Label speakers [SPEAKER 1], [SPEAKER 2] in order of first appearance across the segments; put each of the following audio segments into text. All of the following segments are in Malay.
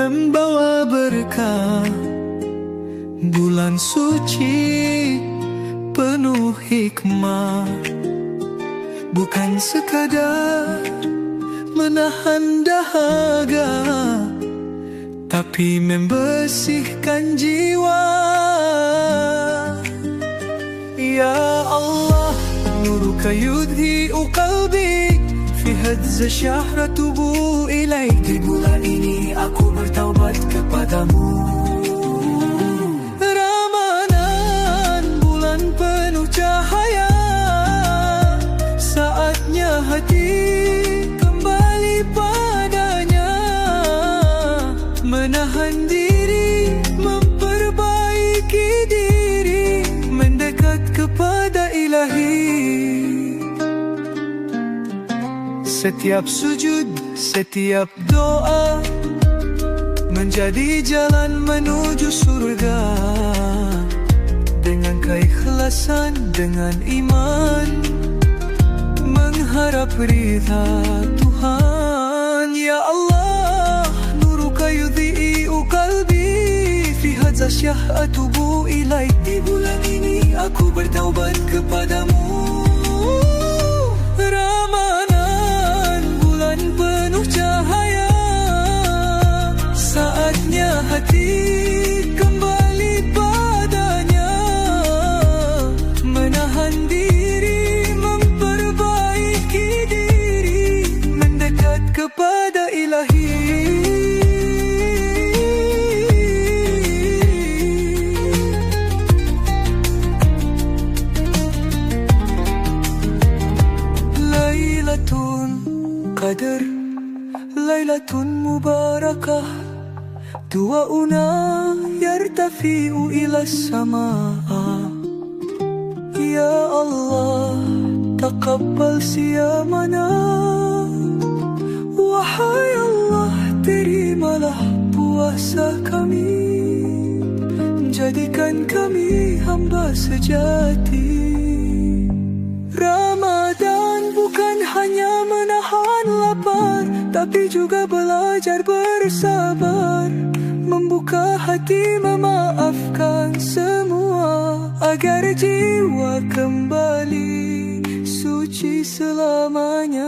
[SPEAKER 1] membawa berkah. Bulan suci penuh hikmah, bukan sekadar menahan dahaga, tapi membersihkan jiwa. Ya Allah, nuruka yudhi'u qalbi, fi hadza syahra tubu ilaik. Di bulan ini aku bertaubat kepadamu. Ramadan, bulan penuh cahaya, saatnya hati kembali padanya, menahan diri, memperbaiki diri, mendekat kepada Ilahi. Setiap sujud, setiap doa menjadi jalan menuju surga. Dengan keikhlasan, dengan iman, mengharap ridha Tuhan. Ya Allah, nuruka yudhi'u qalbi, fi hadza syah atubu ilaik. Di bulan ini aku bertaubat kepadamu. Ramadan, bulan penuh cahaya, saatnya hati kembali padanya, menahan diri, memperbaiki diri, mendekat kepada Ilahi. Lailatul Qadar, Lailatul Mubarakah, du'auna yartafi'u ila as-samaa. Ya Allah, taqabbal siyamana. Wahai Allah, terimalah puasa kami, jadikan kami hamba sejati. Ramadan bukan hanya menahan lapar, tapi juga belajar bersabar, membuka hati, memaafkan semua, agar jiwa kembali suci selamanya.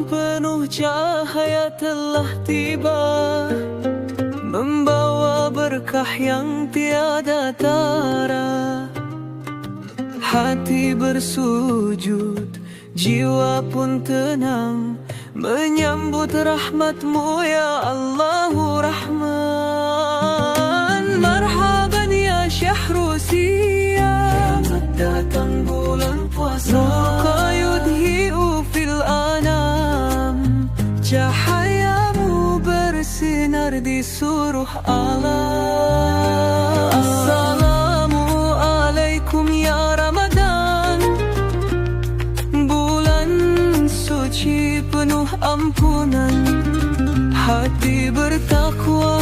[SPEAKER 1] Penuh cahaya telah tiba, membawa berkah yang tiada tara. Hati bersujud, jiwa pun tenang, menyambut rahmat-Mu ya Allahu Rahman. Marhaban ya syahru siyam, selamat datang bulan puasa. Nuruka yudhi'u fil anam, cahayamu bersinar di seluruh alam. Assalamualaikum ya Ramadan, bulan suci penuh ampunan. Hati bertakwa,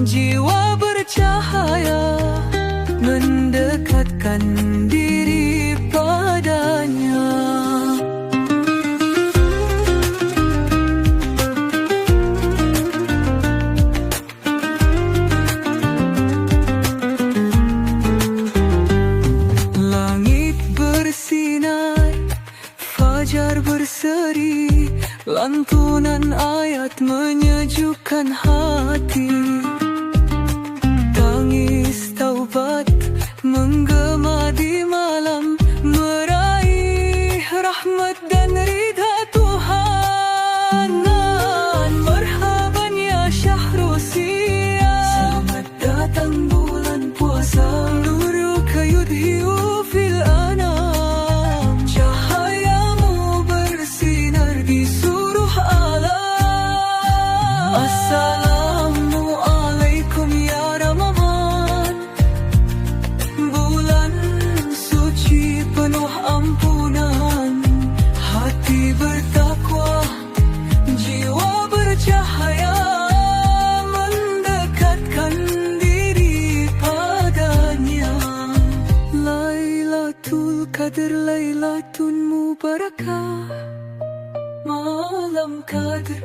[SPEAKER 1] jiwa bercahaya, mendekatkan diri padanya. Fajar berseri, lantunan ayat menyejukkan hati. Tangis taubat menggema di malam, meraih rahmat dan ridha Tuhan. Marhaban ya syahru siyam, selamat datang bulan puasa. Nuruka yudhi'u fil anam, cahayamu bersinar di seluruh alam. Assalamualaikum ya Ramadan, Qadr Lailatul Mubarakah, malam Qadr,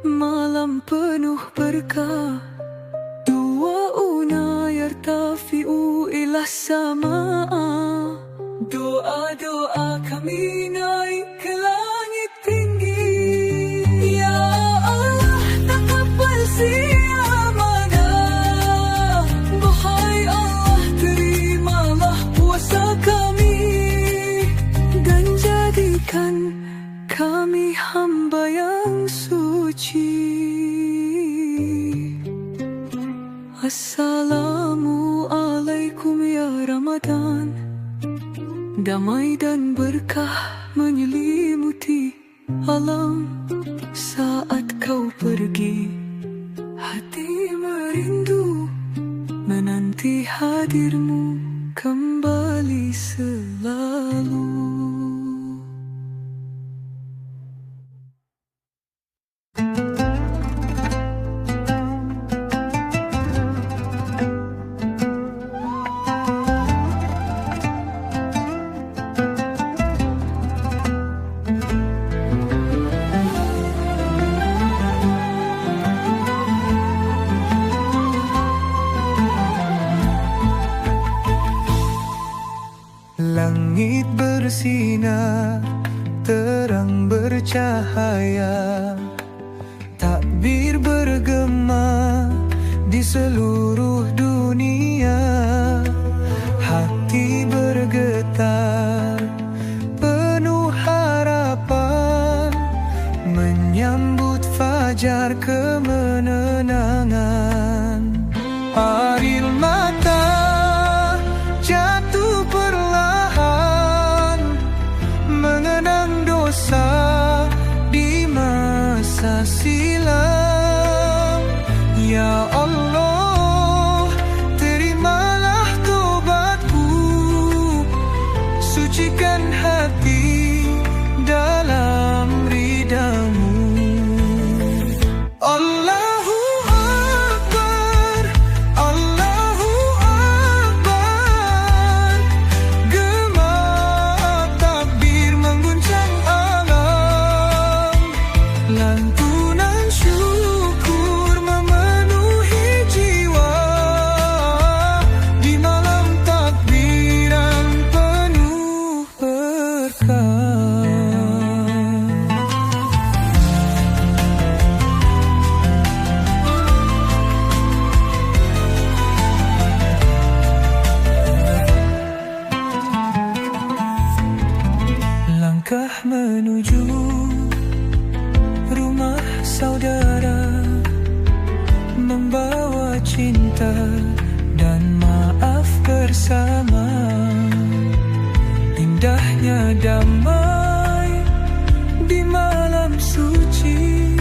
[SPEAKER 1] malam penuh berkah. Du'auna yartafi'u ila sama'a, doa-doa kami naik ke langit tinggi. Ya Allah, taqabbal siyamana, wahai Allah, terimalah puasa kami dan jadikan kami hamba yang suci. Assalamualaikum ya Ramadan, damai dan berkah menyelimuti alam. Saat kau pergi, hati merindu menanti hadirmu kembali selalu. Langit bersinar, terang bercahaya, takbir bergema di seluruh dunia. Hati bergetar, penuh harapan, menyambut fajar kemenangan. Air mata jatuh perlahan, mengenang dosa di masa silam. Ya Allah, terimalah taubatku, sucikan hati dalam ridhamu. Allahu Akbar, Allahu Akbar, gema takbir mengguncang alam. Lantunan syukur memenuhi jiwa di malam takbiran penuh berkah. Langkah menuju rumah saudara, membawa cinta dan maaf bersama. Indahnya damai di malam suci,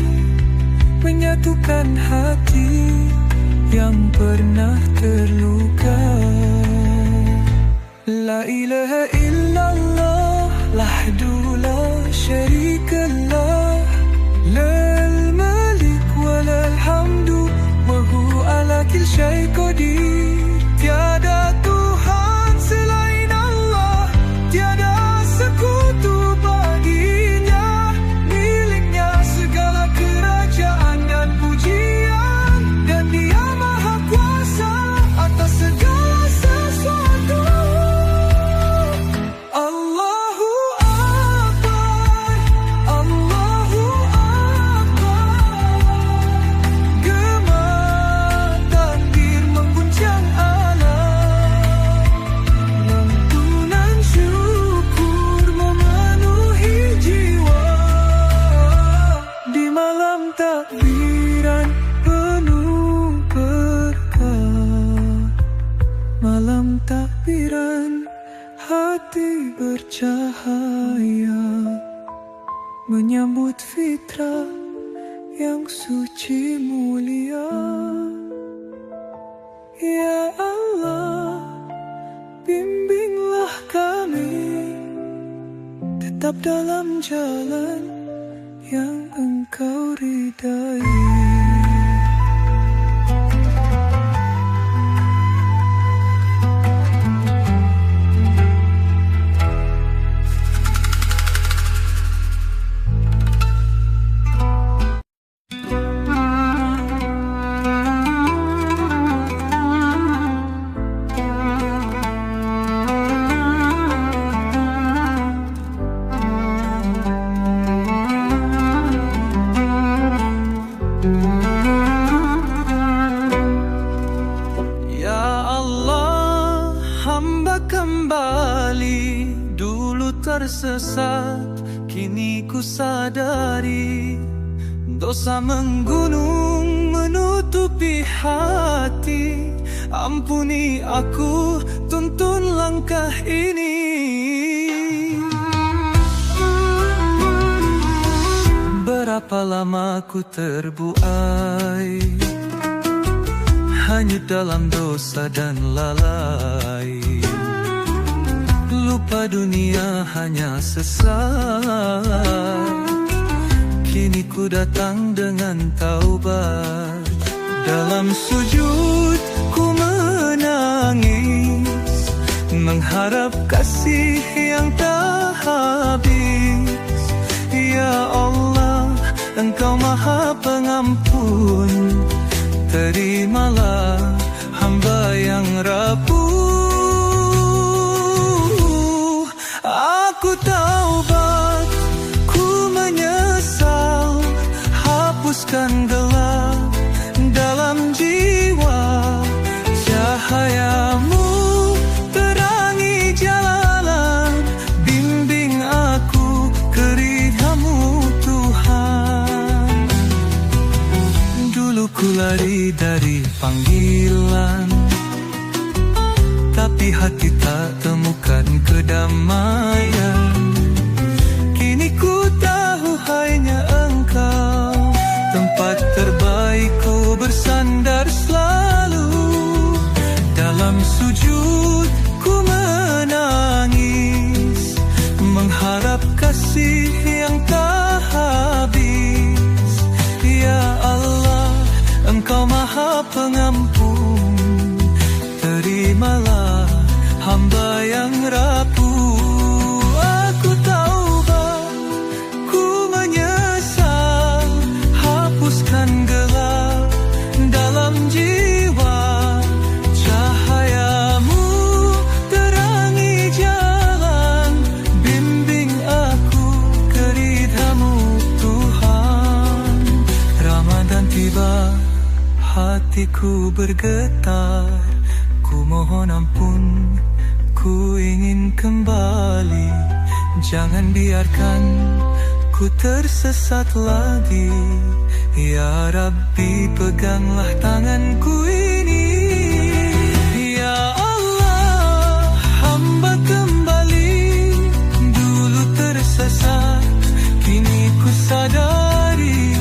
[SPEAKER 1] menyatukan hati yang pernah terluka. La ilaha illallah, lahdu la syarikalah, lal malik walal hamdu, wa huwa ala kulli syai'in qadir. Tiada Tuhan selain Allah, tiada sekutu baginya, miliknya segala kerajaan dan pujian, dan Dia Maha Kuasa atas segala sesuatu. Allahu Akbar, Allahu Akbar, gema takbir mengguncang alam. Lantunan syukur memenuhi jiwa di malam takbiran penuh berkah. Malam takbiran, hati bercahaya, menyambut fitrah yang suci mulia. Ya Allah, bimbinglah kami tetap dalam jalan yang Engkau ridai. kembali. Dulu tersesat, kini ku sadari. Dosa menggunung menutupi hati. Ampuni aku, tuntun langkah ini. Berapa lama ku terbuai hanyut dalam dosa dan lalai. Lupa dunia hanya sesaat. Kini ku datang dengan taubat. Dalam sujud ku menangis, mengharap kasih yang tak habis. Ya Allah, Engkau Maha Pengampun, terimalah hamba yang rapuh. Aku taubat, ku menyesal, hapuskan gelap dalam jiwa. Cahayamu terangi jalan, bimbing aku ke ridha-Mu Tuhan. Dulu ku lari dari panggilan, tapi hati tak temukan kedamaian. Kini ku tahu hanya Engkau tempat terbaikku bersandar selalu. Dalam sujud ku menangis, mengharap kasih yang tak habis. Ya Allah, Engkau Maha Pengampun, terimalah hamba yang rapuh. Aku taubat, ku menyesal, hapuskan gelap dalam jiwa. Cahayamu terangi jalan, bimbing aku ke ridha-Mu Tuhan. Ramadan tiba, hatiku bergetar. Ku mohon ampun, ku ingin kembali. Jangan biarkan ku tersesat lagi. Ya Rabbi, peganglah tanganku ini. Ya Allah, hamba kembali. Dulu tersesat, kini ku sadari.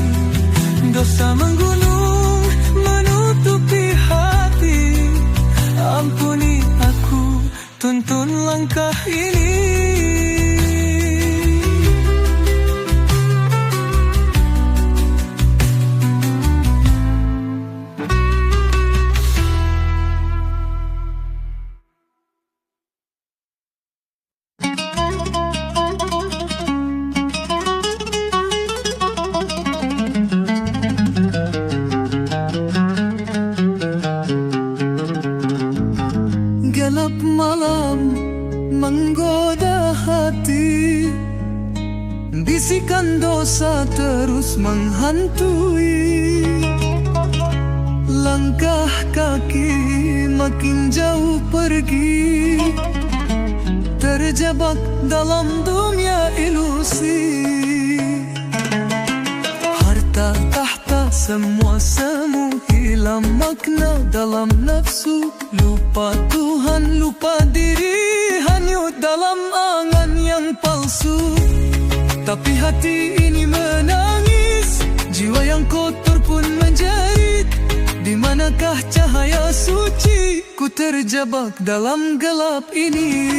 [SPEAKER 1] Dosa menggunung menutupi hati. Ampuni aku, tuntun langkah ini. Gelap malam menggoda hati, bisikan dosa terus menghantui. Langkah kaki makin jauh pergi, terjebak dalam dunia ilusi. Harta tahta semua semu, hilang makna dalam nafsu. Lupa Tuhan, lupa diri, hanyut dalam angan yang palsu. Tapi hati ini menangis, jiwa yang kotor pun menjerit. Di manakah cahaya suci? Ku terjebak dalam gelap ini.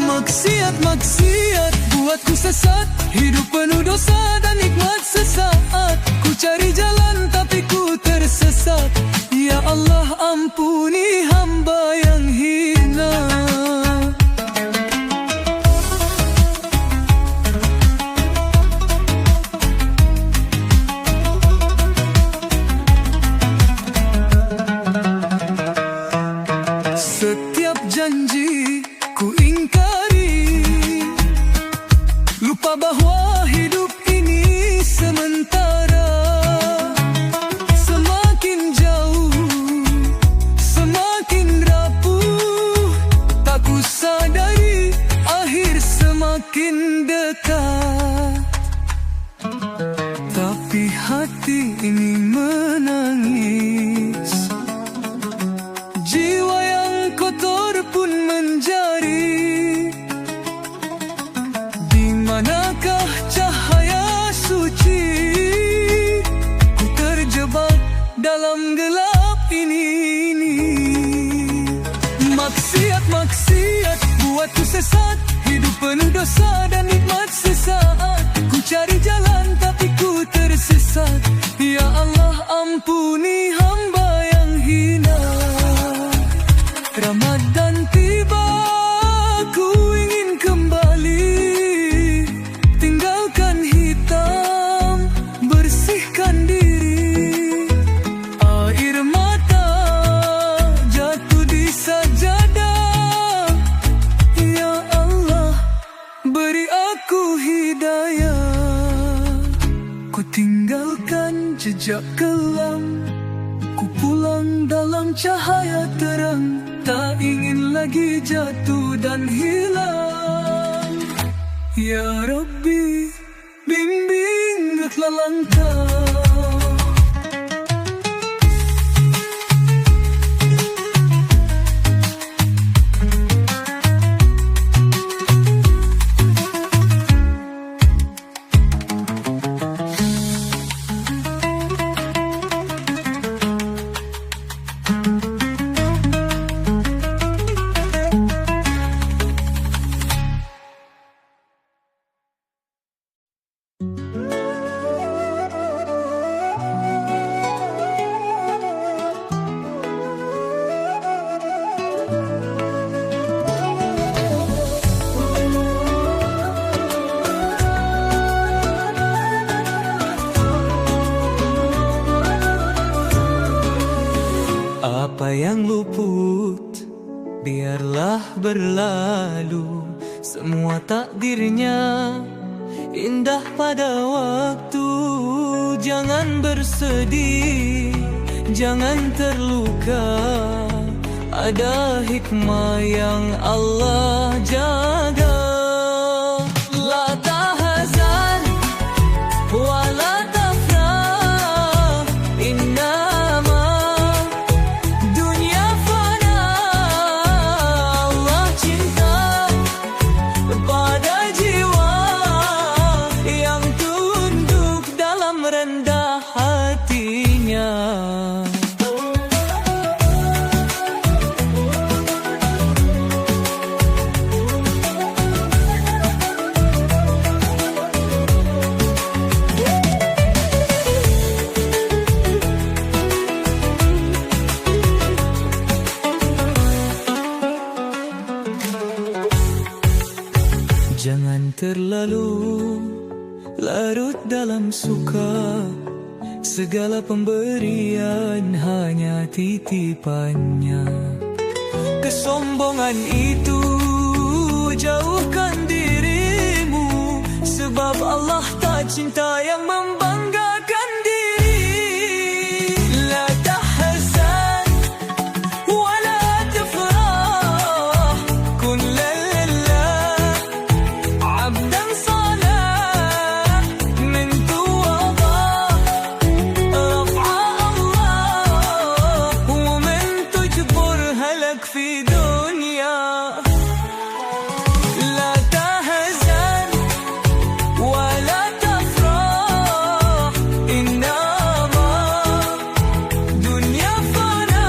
[SPEAKER 1] Maksiat, maksiat buatku sesat, hidup penuh dosa dan nikmat sesaat. Ku cari jalan tapi ku tersesat. Ya Allah, ampuni hamba yang hina. Setiap janji ku ingkari, lupa bahwa hidup ini sementara. Semakin jauh, semakin rapuh, maksiat, buatku sesat, hidup penuh dosa dan nikmat sesaat. Ku cari jalan tapi ku tersesat. Ya Allah, ampuni hamba yang hina. Ramadan tiba, ku ingin kembali, tinggalkan hitam, bersihkan diri. Air mata jatuh di sajadah. Ya Allah, beri aku hidayah. Ku tinggalkan jejak kelam, ku pulang dalam cahaya terang. Tak ingin lagi jatuh dan hilang. Ya Rabbi, bimbing langkah. Apa yang luput, biarlah berlalu. Semua takdirnya indah pada waktu. Jangan bersedih, jangan terluka. Ada hikmah yang Allah jaga. La tahzan wa la tafrah, innama dunia fana. Allah cinta pada jiwa yang tunduk dalam rendah hatinya. Jangan terlalu larut dalam suka. Segala pemberian hanya titipannya. Kesombongan itu jauhkan dirimu, sebab Allah tak cinta yang membanggakan diri. La tahzan wa la tafrah, kun في دنيا. لا تهزن ولا تفرح، إنما dunia fana.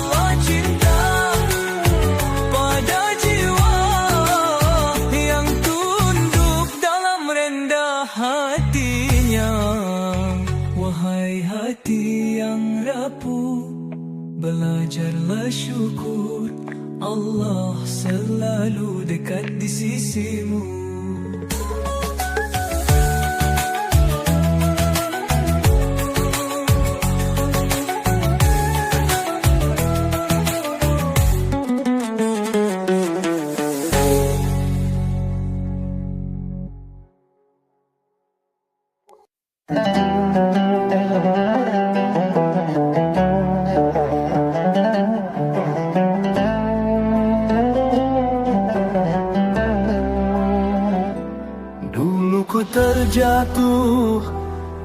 [SPEAKER 1] Allah cinta pada jiwa yang tunduk dalam rendah hatinya. Wahai hati yang rapuh, belajarlah syukur. Allah selalu dekat di sisimu. Terjatuh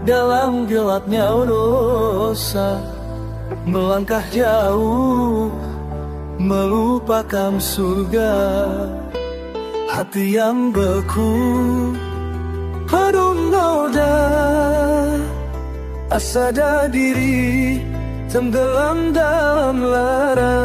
[SPEAKER 1] dalam gelapnya dosa, melangkah jauh melupakan surga. Hati yang beku penuh noda, asada diri tenggelam dalam lara.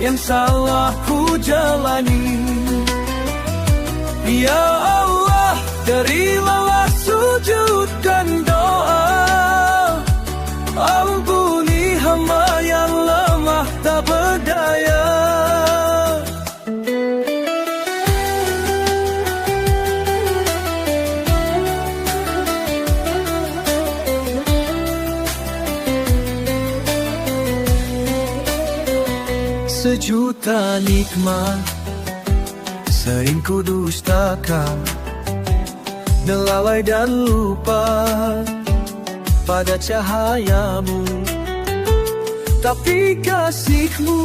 [SPEAKER 1] yang salah ku jalani. Ya Allah, terimalah sujud dan doa, ampuni hamba yang lemah tak berdaya. Sejuta nikmat sering ku dustakan, dan lalai dan lupa pada cahayamu. Tapi kasih-Mu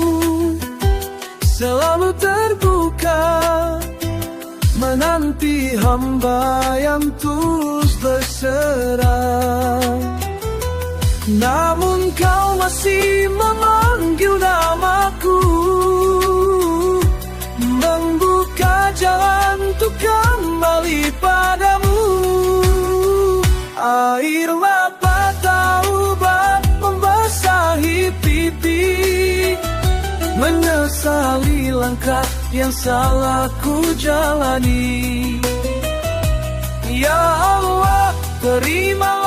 [SPEAKER 1] selalu terbuka, menanti hamba yang tulus berserah. Namun Kau masih memanggil namaku, membuka jalan untuk kembali padamu. Air mata taubat membasahi pipi, menyesali langkah yang salah ku jalani. Ya Allah, terimalah